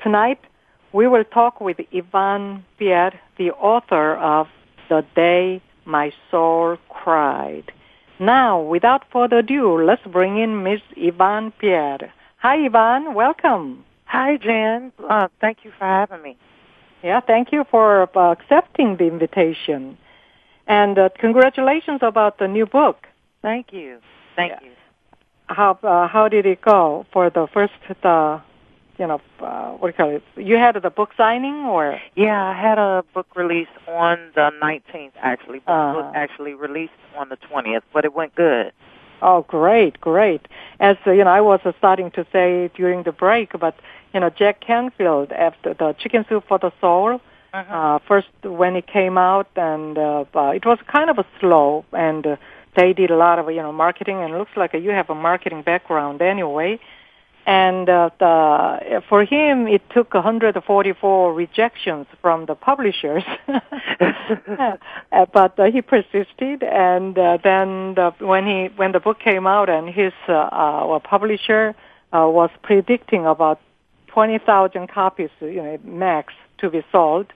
Tonight, we will talk with Yvonne Pierre, the author of The Day My Soul Cried. Now, without further ado, let's bring in Miss Yvonne Pierre. Hi, Yvonne. Welcome. Hi, Jan. Thank you for having me. Yeah, thank you for accepting the invitation. And congratulations about the new book. Thank you. Thank you. How did it go for the first, what do you call it? You had the book signing, or? Yeah, I had a book release on the 19th, actually. But the book actually released on the 20th, but it went good. Oh, great, great. As, I was starting to say during the break, but, Jack Canfield, after the Chicken Soup for the Soul, first when it came out, and it was kind of slow, and they did a lot of, marketing, and it looks like you have a marketing background anyway. And for him, it took 144 rejections from the publishers. But he persisted, and then when the book came out, and his publisher was predicting about 20,000 copies, max, to be sold,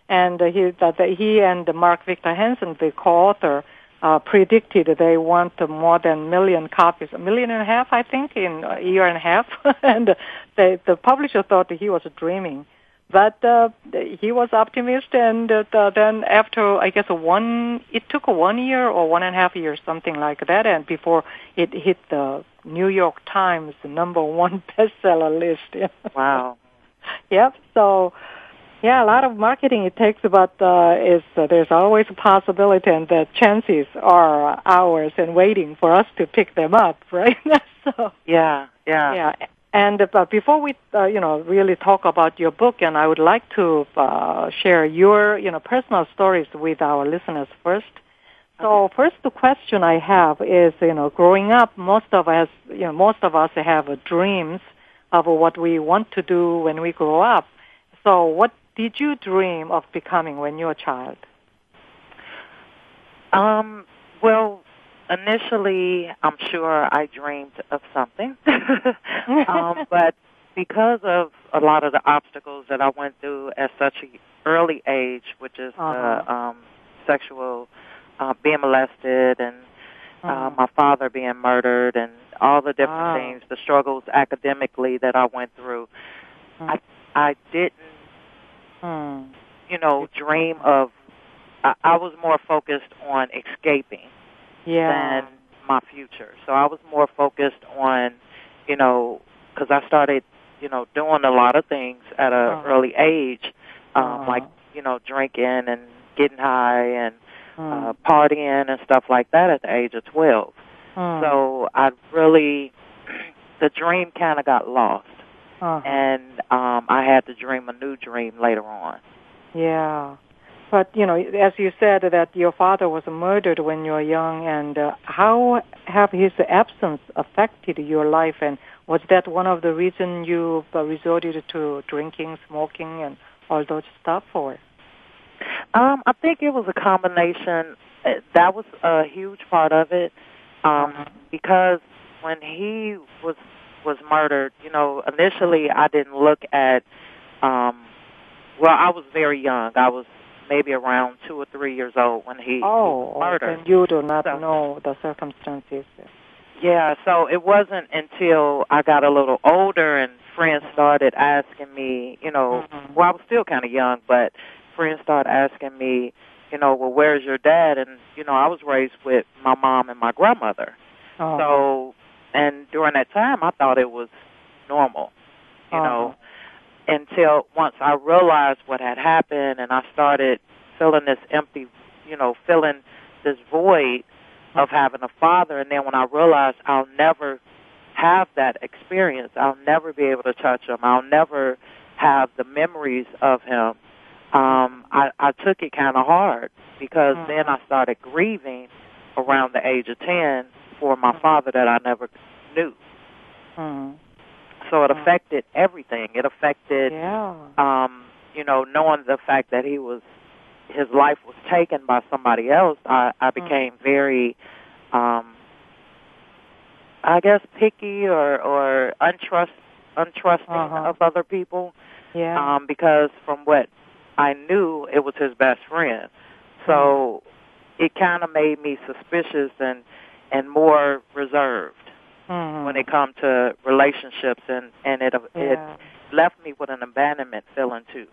and he and Mark Victor Hansen, the co-author, predicted they want more than 1 million copies, 1.5 million, I think, in a year and a half. And the publisher thought he was dreaming. But he was optimistic, and then after, I guess, it took 1 year or 1.5 years, something like that, and before it hit the New York Times #1 bestseller list. Wow. Yep, so... Yeah, a lot of marketing it takes, but there's always a possibility, and the chances are ours and waiting for us to pick them up, right? So yeah. And before we really talk about your book, and I would like to share your personal stories with our listeners first. So first, the question I have is, growing up, most of us have dreams of what we want to do when we grow up. So what did you dream of becoming when you were a child? Well, initially, I'm sure I dreamed of something. But because of a lot of the obstacles that I went through at such an early age, which is sexual, being molested, and my father being murdered, and all the different things, the struggles academically that I went through, I didn't, dream of, I was more focused on escaping than my future. So I was more focused on, because I started, doing a lot of things at an early age, like, drinking and getting high and partying and stuff like that at the age of 12. So I really, the dream kind of got lost. And I had to dream a new dream later on. Yeah. But, as you said that your father was murdered when you were young, and how have his absence affected your life? And was that one of the reasons you resorted to drinking, smoking, and all those stuff? Or? I think it was a combination. That was a huge part of it, because when he was murdered, initially I didn't look at, I was very young. I was maybe around 2 or 3 years old when he was murdered. Then you do not know the circumstances. Yeah, so it wasn't until I got a little older and friends started asking me, I was still kind of young, but friends started asking me, well, where's your dad? And, I was raised with my mom and my grandmother. So, and during that time, I thought it was normal, until once I realized what had happened and I started feeling this empty, feeling this void of having a father. And then when I realized I'll never have that experience, I'll never be able to touch him, I'll never have the memories of him, I took it kind of hard, because then I started grieving around the age of 10 for my father that I never knew. So it affected everything. It affected, knowing the fact that his life was taken by somebody else. I became very, I guess, picky or untrusting of other people. Yeah. Because from what I knew, it was his best friend. So it kind of made me suspicious and more reserved when it comes to relationships, and it left me with an abandonment feeling too.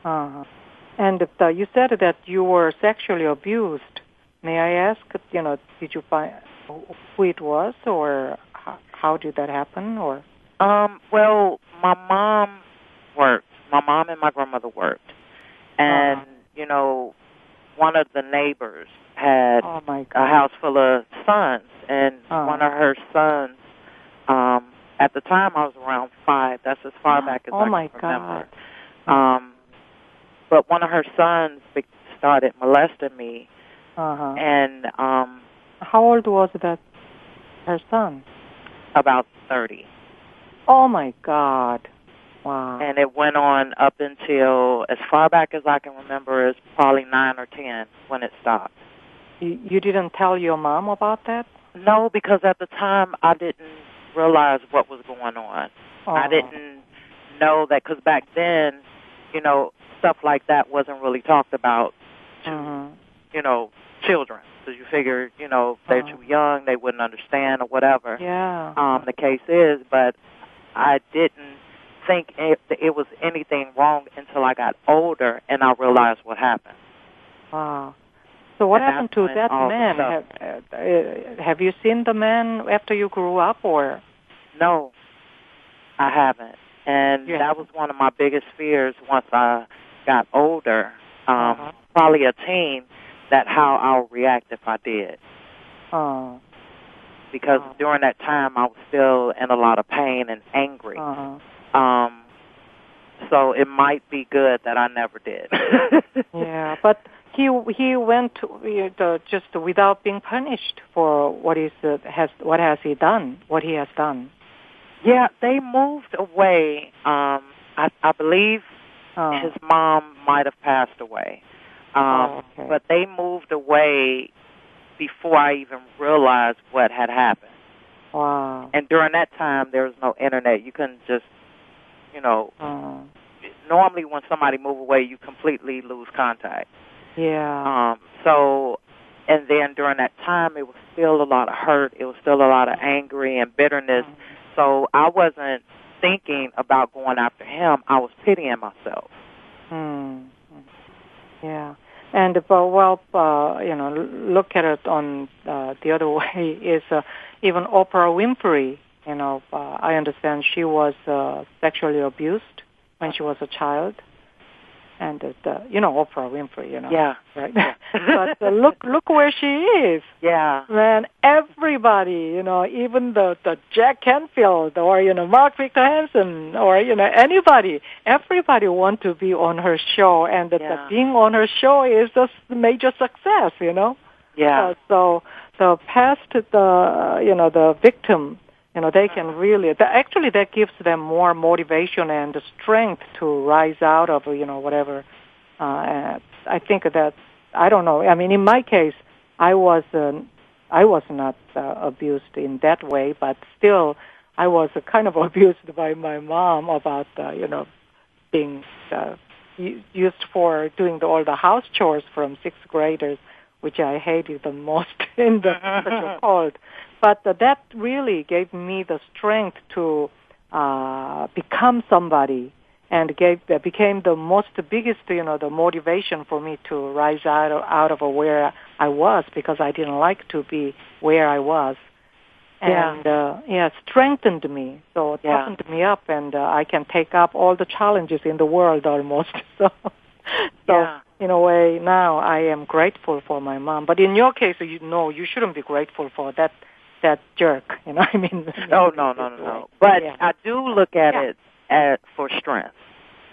And you said that you were sexually abused. May I ask, did you find who it was, or how did that happen, or? Well, my mom worked. My mom and my grandmother worked, and one of the neighbors had a house full of sons, and one of her sons, at the time I was around 5. That's as far back as I can remember. But one of her sons started molesting me, and how old was that? Her son? About 30. Oh my God! Wow. And it went on up until, as far back as I can remember, is probably 9 or 10 when it stopped. You didn't tell your mom about that? No, because at the time I didn't realize what was going on. I didn't know that, because back then, stuff like that wasn't really talked about to, children. So you figure, they're too young, they wouldn't understand or whatever. Yeah. The case is, but I didn't think it was anything wrong until I got older and I realized what happened. Wow. So what happened to that man? Have you seen the man after you grew up, or? No, I haven't. And that was one of my biggest fears once I got older, probably a teen, that how I'll react if I did. Because during that time I was still in a lot of pain and angry. So it might be good that I never did. Yeah, but he went just without being punished for what has he done? What he has done? Yeah, they moved away. I believe his mom might have passed away. But they moved away before I even realized what had happened. Wow. And during that time, there was no internet. You couldn't just, normally when somebody move away, you completely lose contact. Yeah. So, and then during that time, it was still a lot of hurt. It was still a lot of angry and bitterness. So I wasn't thinking about going after him. I was pitying myself. Yeah. And, look at it on the other way is even Oprah Winfrey, I understand she was sexually abused when she was a child. And, Oprah Winfrey, Yeah. Right? Yeah. But look where she is. Yeah. Man, everybody, even the Jack Canfield or, Mark Victor Hansen or, anybody, everybody want to be on her show. And being on her show is just a major success, Yeah. So the past, the victim, they can really, actually that gives them more motivation and strength to rise out of, whatever. I think that, I don't know. I mean, in my case, I was not abused in that way, but still I was kind of abused by my mom about, being used for doing all the house chores from 6th graders, which I hated the most in the special cold. But that really gave me the strength to become somebody, and became the biggest, the motivation for me to rise out of where I was, because I didn't like to be where I was. And strengthened me, so toughened me up, and I can take up all the challenges in the world almost. So in a way, now I am grateful for my mom. But in your case, you shouldn't be grateful for that jerk. I mean. No. But I do look at it for strength.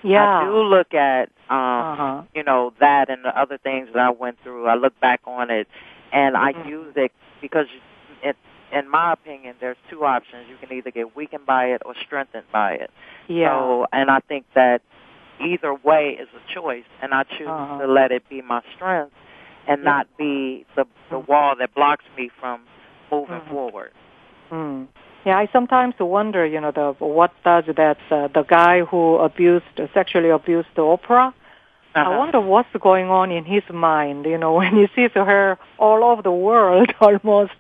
Yeah. I do look at that and the other things that I went through. I look back on it, and I use it because in my opinion, there's two options. You can either get weakened by it or strengthened by it. Yeah. So, and I think that either way is a choice, and I choose to let it be my strength and not be the wall that blocks me from moving forward. Yeah, I sometimes wonder, what does that the guy who sexually abused Oprah. I wonder what's going on in his mind, when he sees her all over the world, almost,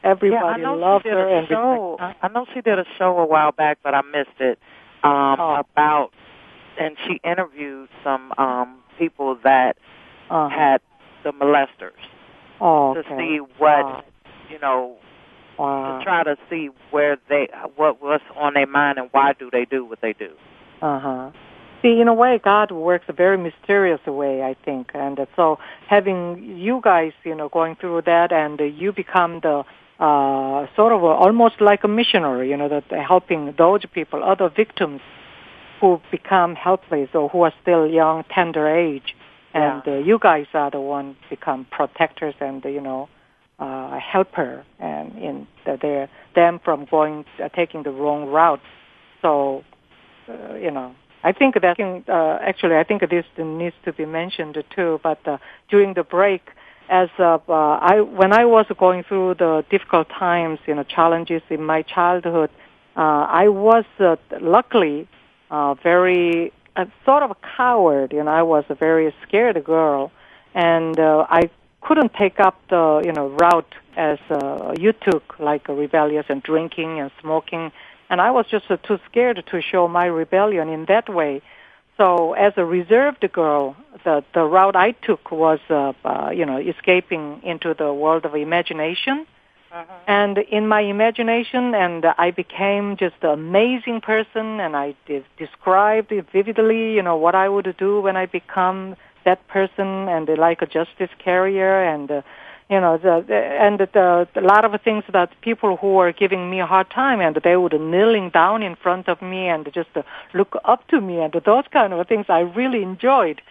everybody loves her. And show. I know she did a show a while back, but I missed it. About, and she interviewed some people that had the molesters to see what, to try to see what was on their mind and why do they do what they do. See, in a way, God works a very mysterious way, I think. And so having you guys, going through that, and you become the sort of almost like a missionary, that helping those people, other victims who become helpless or who are still young, tender age. And you guys are the ones become protectors and, helper and in them from taking the wrong route. So, I think that actually, I think this needs to be mentioned too. But during the break, when I was going through the difficult times, challenges in my childhood, I was luckily very sort of a coward. I was a very scared girl, and I couldn't take up the route as you took, like rebellious and drinking and smoking. And I was just too scared to show my rebellion in that way. So as a reserved girl, the route I took was, escaping into the world of imagination. And in my imagination, and I became just an amazing person, and I described vividly, what I would do when I become that person, and like a justice carrier, and a lot of things that people who were giving me a hard time, and they would kneeling down in front of me and just look up to me, and those kind of things I really enjoyed.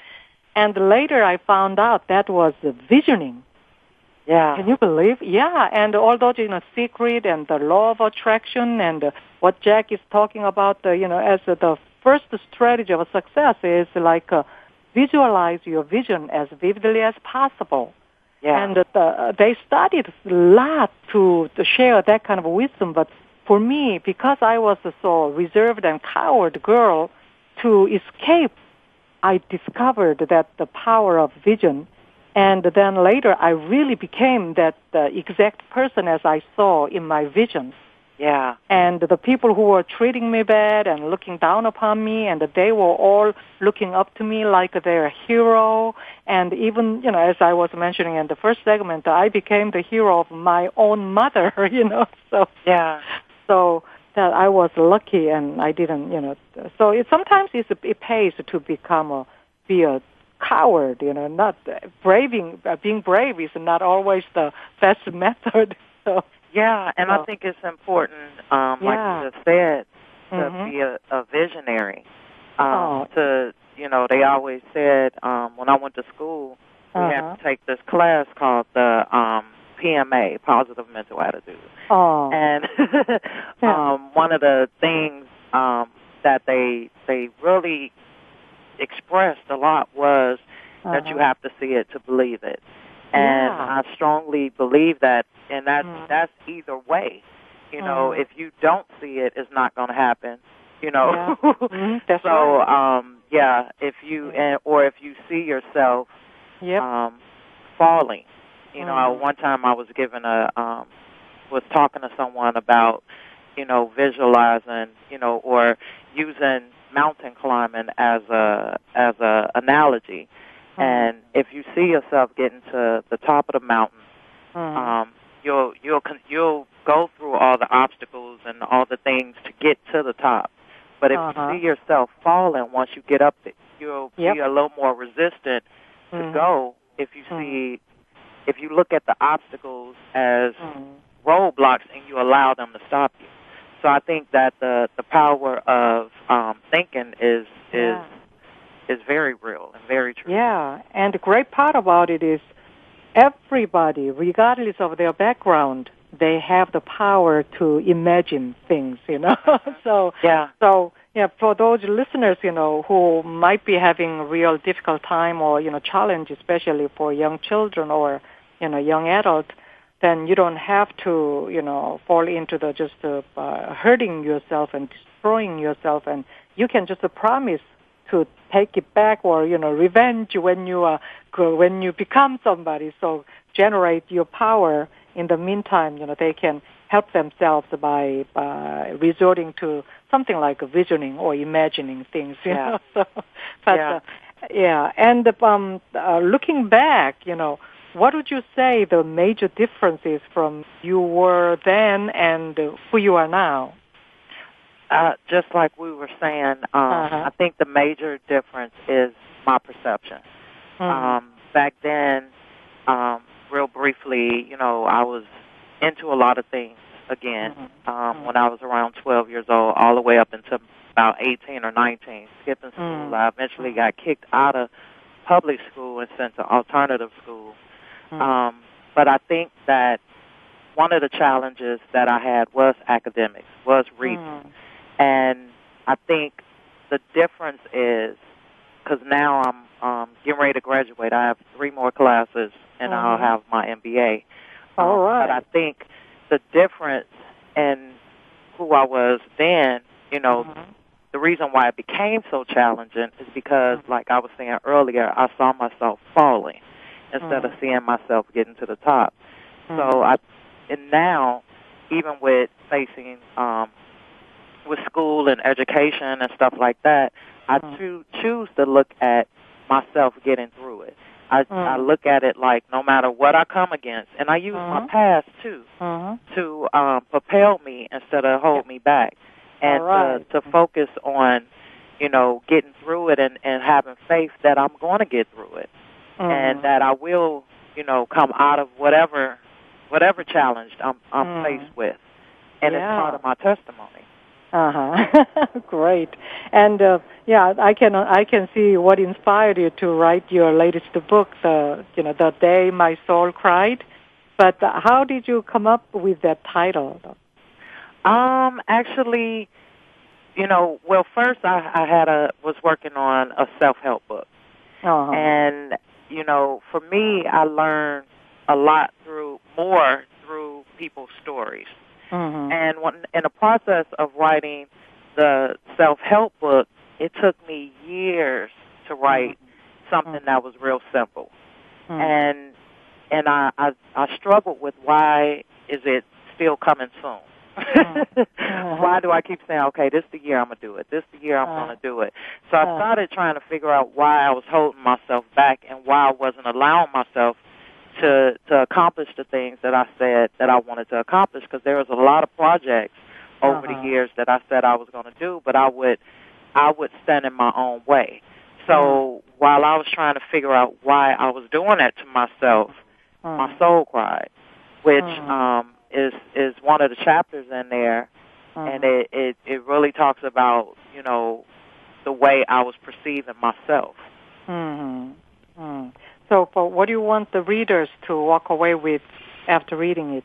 And later I found out that was visioning. Yeah. Can you believe? Yeah, and all those, secret and the law of attraction and what Jack is talking about, as the first strategy of success is like visualize your vision as vividly as possible. Yeah. And they studied a lot to share that kind of wisdom, but for me, because I was so reserved and coward girl, to escape, I discovered that the power of vision. And then later, I really became that exact person as I saw in my vision. Yeah. And the people who were treating me bad and looking down upon me, and they were all looking up to me like they're a hero. And even, as I was mentioning in the first segment, I became the hero of my own mother, So, yeah. So that I was lucky, and I didn't, So sometimes it pays to be a coward, not being brave is not always the best method. So, yeah, and I think it's important, like you just said, to be a visionary. They always said when I went to school, we had to take this class called the PMA, Positive Mental Attitude. And one of the things that they really expressed a lot was that you have to see it to believe it. And I strongly believe that, and that's either way. If you don't see it, it's not going to happen. That's so, right. if you see yourself falling. One time I was given was talking to someone about, visualizing, or using mountain climbing as a analogy. And if you see yourself getting to the top of the mountain, you'll go through all the obstacles and all the things to get to the top. But if you see yourself falling once you get up there, you'll be a little more resistant to go. If you look at the obstacles as roadblocks and you allow them to stop you. So I think that the power of thinking is very real and very true. Yeah, and the great part about it is everybody, regardless of their background, they have the power to imagine things, So for those listeners, who might be having a real difficult time or, challenge, especially for young children or, young adults, then you don't have to, fall into the just hurting yourself and destroying yourself, and you can just promise to take it back or, revenge when you become somebody. So generate your power. In the meantime, they can help themselves by resorting to something like visioning or imagining things. Yeah. So, but, And looking back, what would you say the major differences from you were then and who you are now? Just like we were saying, I think the major difference is my perception. Back then, real briefly, I was into a lot of things again when I was around 12 years old, all the way up until about 18 or 19, skipping school. I eventually got kicked out of public school and sent to alternative school. But I think that one of the challenges that I had was academics, was reading. And I think the difference is, because now I'm getting ready to graduate. I have 3 more classes, and I'll have my MBA. All right. But I think the difference in who I was then, the reason why it became so challenging is because, like I was saying earlier, I saw myself falling instead of seeing myself getting to the top. So and now, even with facing with school and education and stuff like that, I choose to look at myself getting through it. I look at it like no matter what I come against, and I use my past too to propel me instead of hold me back, and to focus on, getting through it and having faith that I'm going to get through it, and that I will, come out of whatever challenge I'm faced with, and it's part of my testimony. Great. And I can see what inspired you to write your latest book, The Day My Soul Cried. But how did you come up with that title? Actually, well, first I was working on a self-help book, and for me, I learned a lot through people's stories. And in the process of writing the self-help book, it took me years to write something that was real simple. And I struggled with why is it still coming soon? Why do I keep saying, okay, this is the year I'm going to do it. This is the year I'm going to do it. So I started trying to figure out why I was holding myself back and why I wasn't allowing myself to accomplish the things that I said that I wanted to accomplish, because there was a lot of projects over the years that I said I was going to do, but I would stand in my own way. So while I was trying to figure out why I was doing that to myself, my soul cried, which is one of the chapters in there, and it really talks about, the way I was perceiving myself. So what do you want the readers to walk away with after reading it?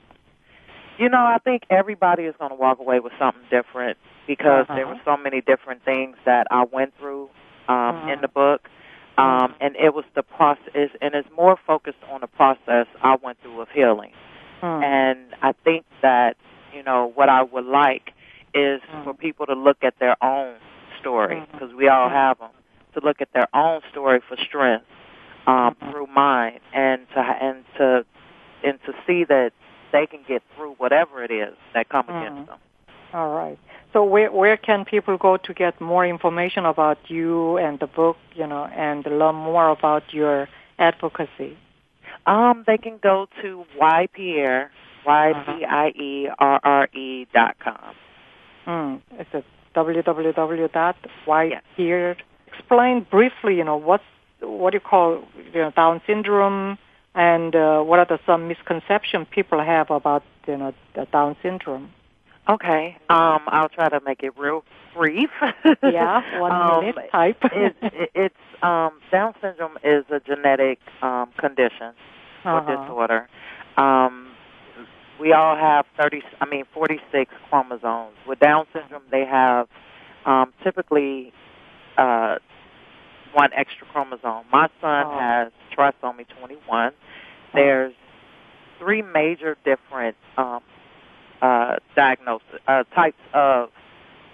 I think everybody is going to walk away with something different, because there were so many different things that I went through in the book. And it was the process, and it's more focused on the process I went through of healing. And I think that, what I would like is for people to look at their own story, because we all have them, to look at their own story for strength through mine, and to see that they can get through whatever it is that comes against them. All right. So where can people go to get more information about you and the book, and learn more about your advocacy? They can go to Ypierre, YPIERRE.com. It's a www.ypierre. Explain briefly, what you call Down syndrome, and what are some misconceptions people have about the Down syndrome? Okay, I'll try to make it real brief. 1 minute type. It's Down syndrome is a genetic condition or disorder. We all have 46 chromosomes. With Down syndrome, they have typically one extra chromosome. My son has trisomy 21. There's three major different diagnosis types of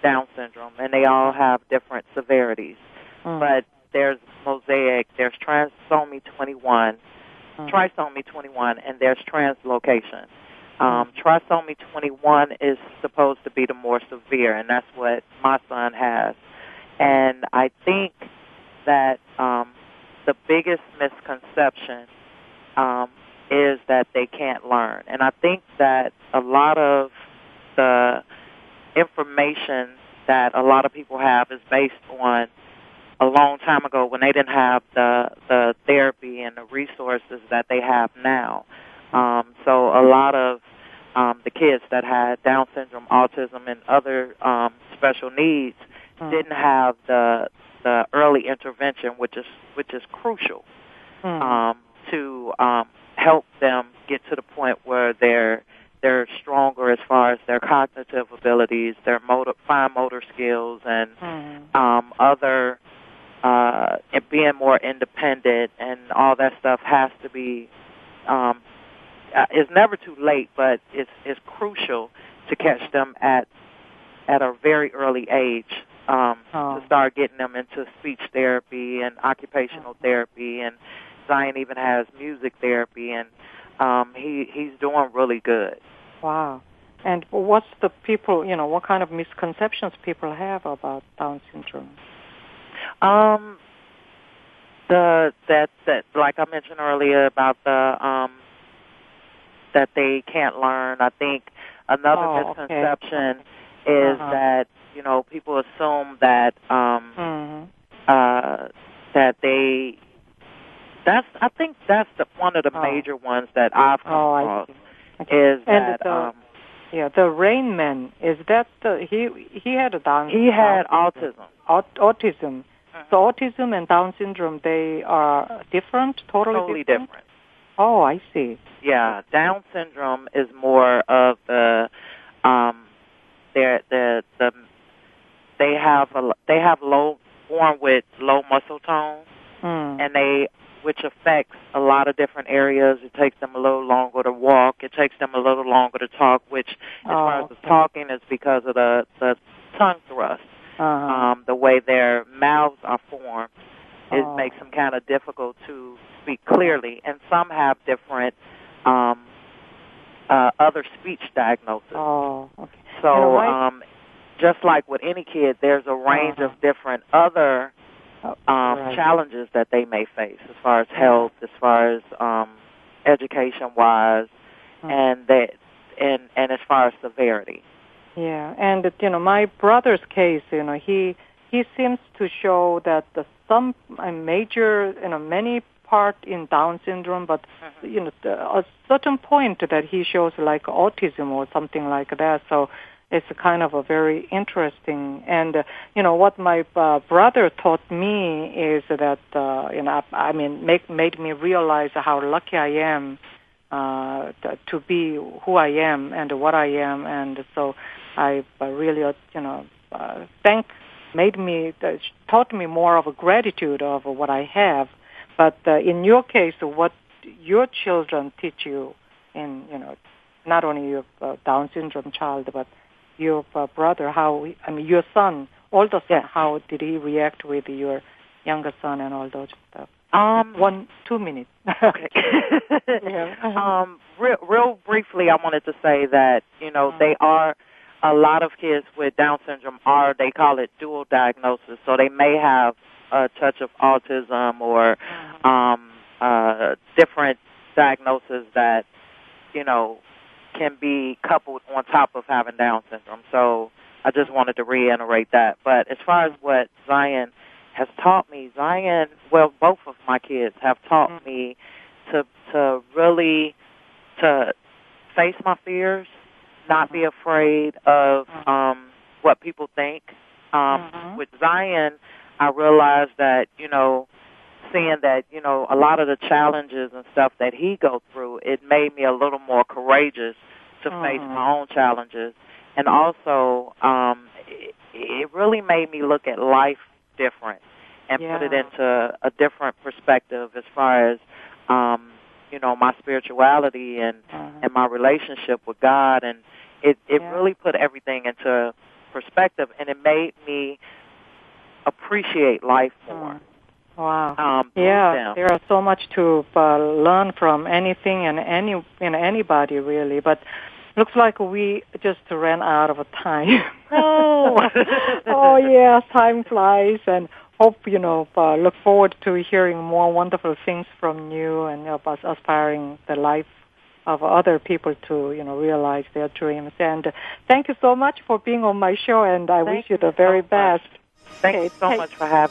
Down syndrome, and they all have different severities. But there's mosaic, there's trisomy 21, and there's translocation. Trisomy 21 is supposed to be the more severe, and that's what my son has. And I think that the biggest misconception is that they can't learn. And I think that a lot of the information that a lot of people have is based on a long time ago when they didn't have the therapy and the resources that they have now. So a lot of the kids that had Down syndrome, autism, and other special needs didn't have the early intervention, which is crucial to help them get to the point where they're stronger as far as their cognitive abilities, their fine motor skills, and other and being more independent, and all that stuff has to be. It's never too late, but it's crucial to catch them at a very early age to start getting them into speech therapy and occupational therapy, and Zion even has music therapy, and he's doing really good. Wow. And what's the people, what kind of misconceptions people have about Down syndrome? That like I mentioned earlier about the that they can't learn. I think another misconception is that people assume that that they. I think that's one of the major ones that I've come across. Is that the Rain Man, is that he had a Down? He had autism. Autism. So autism and Down syndrome, they are different, totally different. Oh, I see. Yeah, Down syndrome is more of the they have born with low muscle tone, and which affects a lot of different areas. It takes them a little longer to walk. It takes them a little longer to talk, which as far as the talking is because of the tongue thrust. The way their mouths are formed, it makes them kind of difficult to speak clearly. And some have different other speech diagnoses. So just like with any kid, there's a range of different other challenges that they may face as far as health, as far as education-wise, and as far as severity. Yeah, and my brother's case, he seems to show that some major, many part in Down syndrome, but a certain point that he shows like autism or something like that. So it's kind of a very interesting. And what my brother taught me is that made me realize how lucky I am to be who I am and what I am, and so I really taught me more of a gratitude of what I have. But in your case, what your children teach you in not only your Down syndrome child, but your brother, your son, older son, how did he react with your younger son and all those stuff? 2 minutes. Okay. Real briefly, I wanted to say that, they are, a lot of kids with Down syndrome they call it dual diagnosis. So they may have a touch of autism or different diagnoses that, can be coupled on top of having Down syndrome. So I just wanted to reiterate that. But as far as what Zion has taught me, both of my kids have taught me to really face my fears, not be afraid of what people think. With Zion, I realized that, seeing that, a lot of the challenges and stuff that he goes through, it made me a little more courageous to face my own challenges. And also, it really made me look at life different and put it into a different perspective as far as, my spirituality and my relationship with God, and it really put everything into perspective, and it made me appreciate life more. Wow. There are so much to learn from anything and anybody really, but looks like we just ran out of time. Oh yeah, time flies, and hope look forward to hearing more wonderful things from you and about aspiring the life of other people to realize their dreams. And thank you so much for being on my show, and I wish you the very best. Thank you so much for having me.